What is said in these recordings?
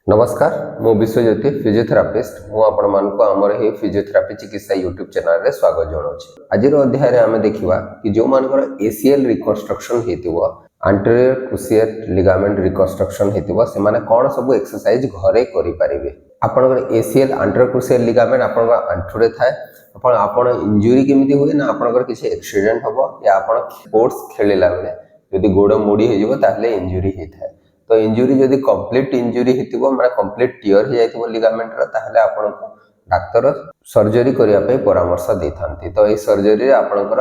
नमस्कार मु विश्वज्योति फिजियोथेरापिस्ट मु आमर ही फिजियोथेरापी चिकित्सा यूट्यूब चैनल रे स्वागत जनाऊँ। आज अध्याय आम देखा कि जो मानकर एसीएल रिकंस्ट्रक्शन होता एंटीरियर क्रुशिएट लिगामेंट रिकंस्ट्रक्शन होता से माने कौन सब एक्सरसाइज घरे करें। आपंकर एसीएल एंटीरियर क्रुशिएट लिगामेंट आप आंठुरे थाए आप इंजुरी केमी हुए ना आपंकर किसी एक्सीडेंट हम या आप स्पोर्ट्स खेलला बेले जदि गोड़ मोड़ी हो इंजुरी होता है। तो इंजुरी जदि कंप्लीट इंजुरी होती माने कंप्लीट टियर हो जाइए लिगामेंट ताहले आपन को डाक्टर सर्जरी करने परामर्श देथांती। तो ये सर्जरी आपनकर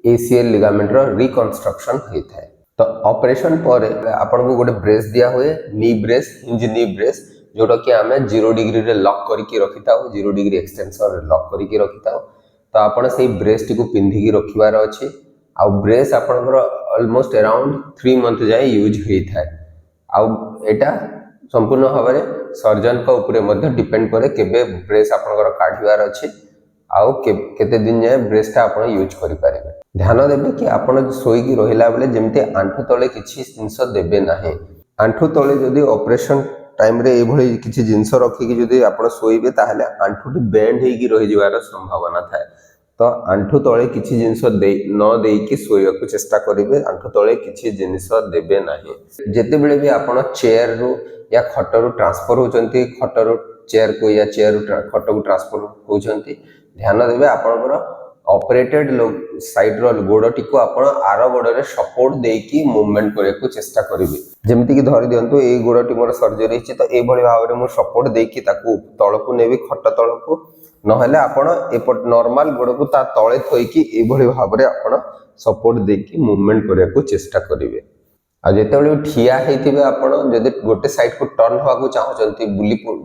एसीएल लिगामेंट रिकंस्ट्रक्शन होता है। तो ऑपरेशन पर आपन को गोटे ब्रेस दिया हुए नी ब्रेस हिंज नी ब्रेस जोटा कि आम 0 डिग्री रे लॉक करके रखी था 0 डिग्री एक्सटेंशन लॉक करके रखी था। तो आपन से ब्रेस टी को पिंधिकी रखिबार अछि आ ब्रेस आपनकर ऑलमोस्ट अराउंड 3 मंथ जाए यूज होता है। आउटा संपूर्ण भाव में सर्जन का ऊपर मध्य डिपेंड करे केबे ब्रेस आपनकर काढिबार अछि आउ केते दिन जाए ब्रेस टा आपण यूज करि पारिबे। ध्यान देबे कि आपण सोईकी रहिला बेले जेमते आंठु तळे किछि जिंस देबे नाही। आंठु तळे जदि ऑपरेशन टाइम रे एभଳି किछि जिंस रखि कि जदि आपण सोईबे ताहले आंठुटी बेंड हेकी रहि जिवार संभावना थाए। तो आंठु तळे किछि जिंस न देकी सोइବାକୁ चेष्टा करिवे। आंठु तळे किछि जिंस देबे नाही। जेते बेले भी आपण चेयर रु या खट रु ट्रांसफर होचंती खट रु चेयर को या चेयर रु खट को ट्रांसफर होचंती ध्यान देबे आपनकर ऑपरेटेड साइड रो गोडटी को आपण आरो गोड रे सपोर्ट देकी मूवमेंट करैको चेष्टा करिवे। जेमिति कि धरि दियंतु ए गोडटी मोर सर्जरी छि तो ए भली भाव रे मु सपोर्ट देकी ताकू तळकू नेबी खट तळकू नहले आपण एपट नॉर्मल गोड़ को ता तळे थोइकी ए भली भाव रे आपण सपोर्ट देकी मूवमेंट करैको चेष्टा करिवे। आ जेतेबेले ठिया हेतिबे आपण जदि गोटे साइड को टर्न होवा को चाहचंती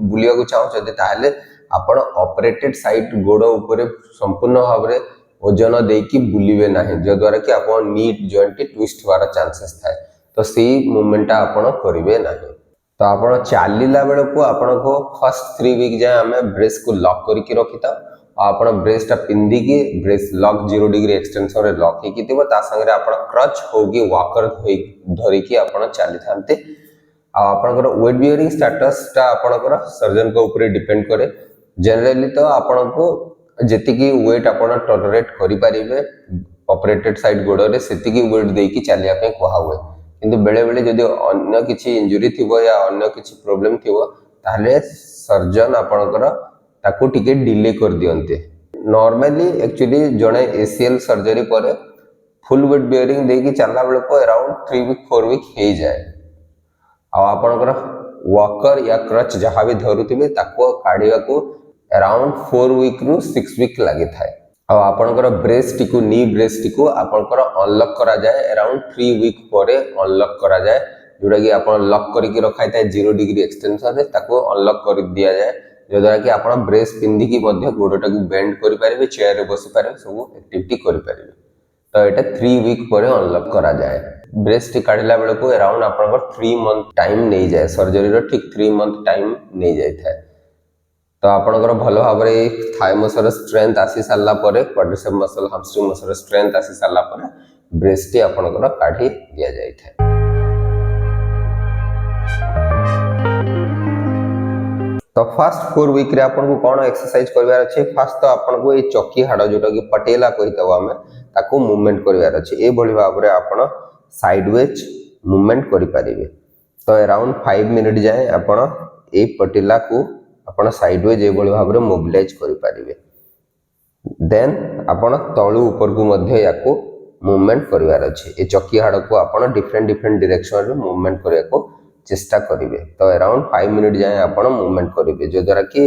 बुलिया को चाहचंती ताहले आपण ऑपरेटेड साइड गोड़ ऊपर संपूर्ण भाव रे ओजन देकी बुलिवे नाही जो द्वारा कि आपण नी जॉइंट ट्विस्ट होवार चांसेस थाए। तो सी मूवमेंट आपण करिवे नाही। तो आपण चालीला बेले को आपण को फर्स्ट 3 वीक जाए आमे ब्रेस को लॉक करके रखिता आपण ब्रेस टा पिंदी की ब्रेस लॉक 0 डिग्री एक्सटेंशन रे लॉक हेकी थिबो ता संगे आपण क्रच होगी वॉकर धरि की आपण चाली थांते। आ आपनकर वेट बियरिंग स्टेटस टा आपनकर सर्जन को ऊपर डिपेंड करे। जनरली तो आपण को जेति की वेट आपण टॉलरेट करि परिबे ऑपरेटेड साइड गोड़ रे सेति की वेट देकी चालिया पे कोहा हुए। किंतु बेले बेले जदि अन्य किछि इंजुरी थिबो या अन्य किछि प्रॉब्लम थिबो ताहले सर्जन आपनकर ताको टिके डिले कर दियंते। नॉर्मली एक्चुअली जणे एसीएल सर्जरी पर फुल वेट बियरिंग देकी चलला बेले को अराउंड 3 वीक 4 वीक हे जाए। आ आपनकर वॉकर या क्रच जहां भी धरुथिबे ताको काढिया को अराउंड 4 वीक रु 6 वीक लागि थाए। आ आपनकर ब्रेस टी को नी ब्रेस टी को आपनकर अनलॉक करा जाए अराउंड 3 वीक परे अनलॉक करा जाए जोटा कि आपण लॉक करके रखाई थाए 0 डिग्री एक्सटेंशन रे ताको अनलॉक कर दिया जाए जो द्वारा कि आपण ब्रेस पिंदी की मध्य गोडटा को बेंड करि पारिबे चेयर रे बसि पारिबे सब एक्टिविटी करि पारिबे। तो एटा 3 वीक परे अनलॉक करा जाए। ब्रेस टी काढिला बेले को अराउंड आपनकर 3 मंथ टाइम नै जाए सर्जरी रो ठीक 3 मंथ टाइम नै जाय थाए। तो आपनकर भल भाव रे थाई मसल स्ट्रेंथ आसी सारला परे quadricep muscle hamstring muscle strength आसी सारला परे ब्रेस टी आपनकर काढी दिया जाय थाए। तो फर्स्ट 4 वीक रे आपन को कोन एक्सरसाइज करबार अछि। फर्स्ट तो आपन को ए चौकी हाड़ जोटा कि पटेला कहितबो हमें ताको मूवमेंट करबार अछि। ए भली भाव रे आपन साइडवेज मूवमेंट करि परिबे। तो अराउंड 5 मिनिट जाए आपन ए पटेला को आपण साइडवेज ए भली भाव रे मोबिलाइज करि परिबे। देन आपण तळु ऊपर को मध्य याको मूवमेंट करबार अछि। ए चौकी हाड़ को आपण डिफरेंट डायरेक्शन रे मूवमेंट करिया को चेष्टा करिवे। तो अराउंड 5 मिनिट जाए आपण मूवमेंट करिवे जो द्वारा कि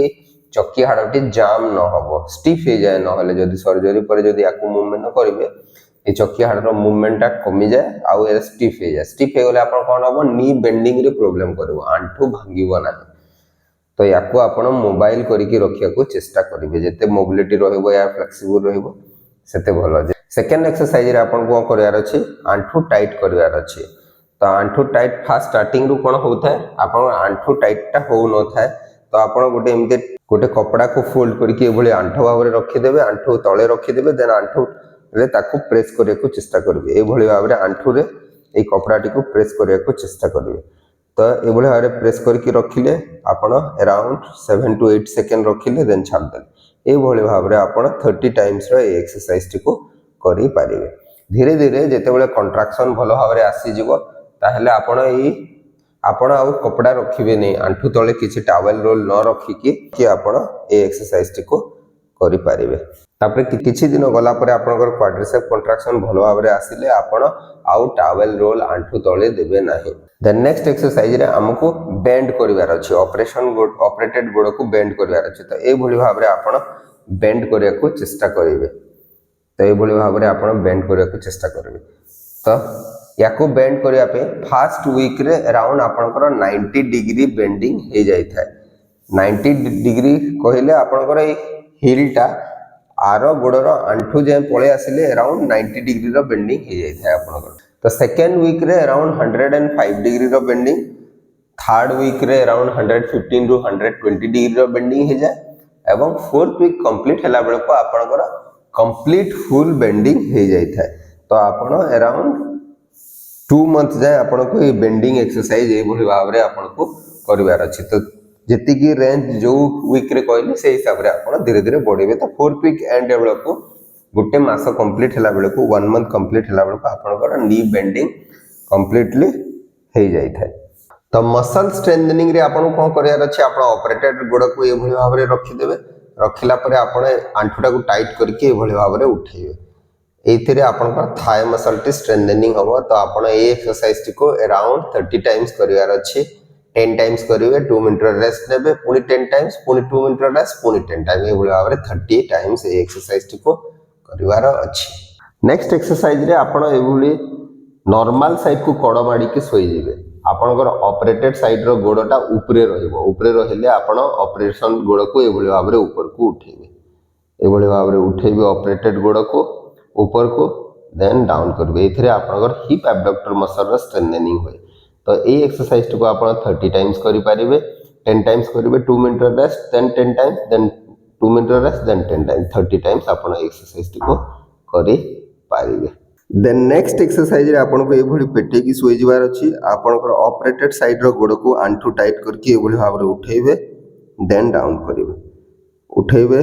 चौकी हाड़टी जाम न होबो स्टिफ हे जाए नहले जदि सर्जरी पर जदि याको मूवमेंट न करिवे ए चौकी हाड़ रो मूवमेंट टा कमी जाए आउ ए स्टिफ हे जाए। स्टिफ हे गले आपण कोन होबो नी बेंडिंग रे प्रॉब्लम करबो आंठू भांगीबो नाही। तो याको आपण मोबाइल करके रखिया को चेष्टा करिवे जेते मोबिलिटी रहइबो या फ्लेक्सिबल रहइबो सेते भलो। सेकंड एक्सरसाइज रे आपण को करयार अछि आंठू टाइट करयार अछि। तो आंठू टाइट फास्ट स्टार्टिंग रु कोन होता है आपण आंठू टाइट टा हो न थाए। तो आपण गोटे एमते गोटे कपड़ा को फोल्ड करके एभली आंठू भाव रे रखि देबे आंठू तळे रखि देबे देन आंठू रे ताको प्रेस करे को चेष्टा करिवे। एभली भाव रे आंठू रे ए कपड़ाटी को प्रेस करे को चेष्टा करिवे। तो ये भाव में प्रेस करके रखिले आपण अराउंड 7 to 8 सेकेंड रखिले देन छाड़देले ये भाव में आप 30 टाइम्स एक्सरसाइज टी को करि पारिबे। धीरे धीरे जेतेबेले कंट्राक्शन भल भाव में आसीजिवो ताहेले आपण आउ कपड़ा रखिबे नहीं आंठू तले किछि टॉवेल रोल न रखिकी कि आपण ए एक्सरसाइज टी को करि पारिबे। तापरे किछि दिन गला परे आपनकर क्वाड्रिसेप कंट्राक्शन भल भाव में आसिले आपण आउ टॉवेल रोल आंठू तले देबे नाही। देन नेक्स्ट एक्सरसाइज रे हमको बेंड करिवार अछि ऑपरेटेड गोड़ को बेंड करिवार अछि तो ए भली भाव में आपण बेंड करिया को चेष्टा करिवे। तो ये भाव में आप बेंड करने को चेष्टा करेंगे। तो या बेंड करने फास्ट वीक रे अराउंड आपंकर 90 डिग्री बेंडिंग हो जाए। 90 डिग्री कहले आपंकर हिलटा आर गोड़र आंठू जाए पलि आसिले अराउंड 90 डिग्री रो बेंडिंग हो जाए आपंकर। तो सेकेंड वीक रे अराउंड 105 डिग्री रो बेंडिंग, थर्ड वीक रे अराउंड 115 टू 120 डिग्री रो बेंडिंग हो जाए एवं फोर्थ वीक कंप्लीट हैला बेल को आपंकर कंप्लीट फुल बेंडिंग हो जाए। तो आपण अराउंड 2 मंथ जाए आपन को ये बेंडिंग एक्सरसाइज ये भाव में आपन को करिवार अछि। तो जेति की रेंज जो वीक रे कहली से हिसाब रे आपन धीरे धीरे बढ़ेबे। तो फोर्थ वीक एंड बेल को गोटे मास कंप्लीट हैला बेल को 1 मंथ कंप्लीट हैला बेल को आपन को नी बेंडिंग कंप्लीटली हो जाए। तो मसल स्ट्रेंथनिंग रे आपन को करियार अछि आपन ऑपरेटेड गोड़ को ये भाव में रखि देबे। रखिला परे आपण आंठूटा को टाइट करके एभली भाव में उठेबे। एथिरे आपनकर थाई मसल टी स्ट्रेंथनिंग हबो। तो आपण ए एक्सरसाइज टी को अराउंड 30 टाइम्स करिवार अछि। 10 टाइम्स करिवे 2 मिनिट रेस्ट नेबे पुनी 10 टाइम्स पुनी 2 मिनिट रेस्ट पुनी 10 टाइम एभली भाव में 30 टाइम्स ए एक्सरसाइज टी को करिवार अछि। नेक्स्ट एक्सरसाइज रे आपण एभली नॉर्मल साइड को कड़ माडी के सोई जिवे। आपनकर ऑपरेटेड साइड रो गोड़टा ऊपरे रहिबो। ऊपरे रहिले आपण ऑपरेशन गोड़ को एभली भाव में ऊपर को उठेबे। एभली भाव में उठेबे ऑपरेटेड गोड़ को ऊपर को देन डाउन करबे। एथिरे आपनकर हिप एब्डक्टर मसल रो स्ट्रेंथनिंग होय। तो ए एक्सरसाइज को आपण 30 टाइम्स करि पारिबे। 10 टाइम्स करिवे 2 minute rest then 10 times then 2 minute rest then 10 times 30 times आपण एक्सरसाइज को करि पारिबे। देन नेक्स्ट एक्सरसाइज रे आपन को एभली पेटे की सोई जिवार अछि। आपनकर ऑपरेटेड साइड रो गोड़ को आंठू टाइट करके एभली भाव रे उठेबे देन डाउन करिवे। उठेबे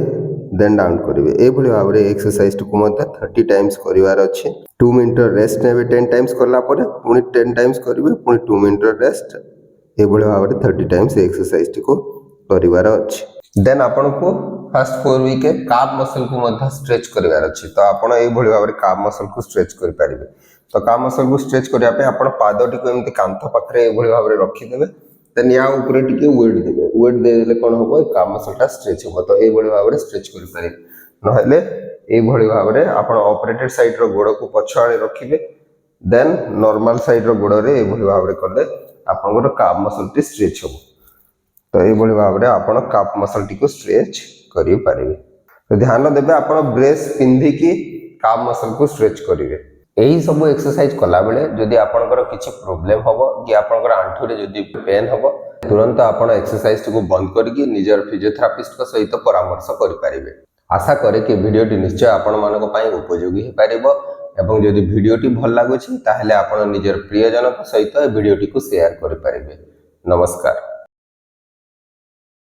देन डाउन करिवे। एभली भाव रे एक्सरसाइज को मत 30 टाइम्स करिवार अछि। 2 मिनिट रेस्ट नेबे 10 टाइम्स करला परे पुनी 10 टाइम्स करिवे पुनी 2 मिनिट रेस्ट एभली भाव रे 30 टाइम्स एक्सरसाइज को करिवार अछि। देन आपन को फर्स्ट 4 वीक काफ मसल को मध्य स्ट्रेच करिवार अछि। तो आपण ए भली भाव रे काफ मसल को स्ट्रेच करि पारिबे। तो काफ मसल को स्ट्रेच करिया पे आपण पादटी को एमति कांथ पाखरे ए भली भाव रे रखि देबे। देन या ऊपर टिके वेट देबे। वेट देले कोन होबो काफ मसलटा स्ट्रेच होबो। तो ए भली भाव रे स्ट्रेच करि पारिबे। नहले ए भली भाव रे आपण ऑपरेटेड साइड रो गोड़ को पछाळे रखिबे। देन नॉर्मल साइड रो गोड़ रे ए भली भाव रे करले आपनकर काफ मसल टी स्ट्रेच होबो। तो ये भाव में आप काफ मसल टी को स्ट्रेच करि पारिबे। तो ध्यान देबे आप ब्रेस पिंधिकी काफ मसल को स्ट्रेच करिवे। यही सब एक्सरसाइज कला बेले जदि आपनकर किछि प्रॉब्लम हबो कि आपनकर आंठू रे जदि पेन हबो तुरंत आपण एक्सरसाइज को बंद करके निजर फिजियोथेरापिस्ट को सहित परामर्श करि पारिबे। आशा करे कि वीडियोटी निश्चय आपण मानको पई उपयोगी हे पारिबो एवं जदि वीडियोटी भल लागुछि ताहेले आपण निजर प्रियजन सहित वीडियोटी को शेयर करि पारिबे। नमस्कार।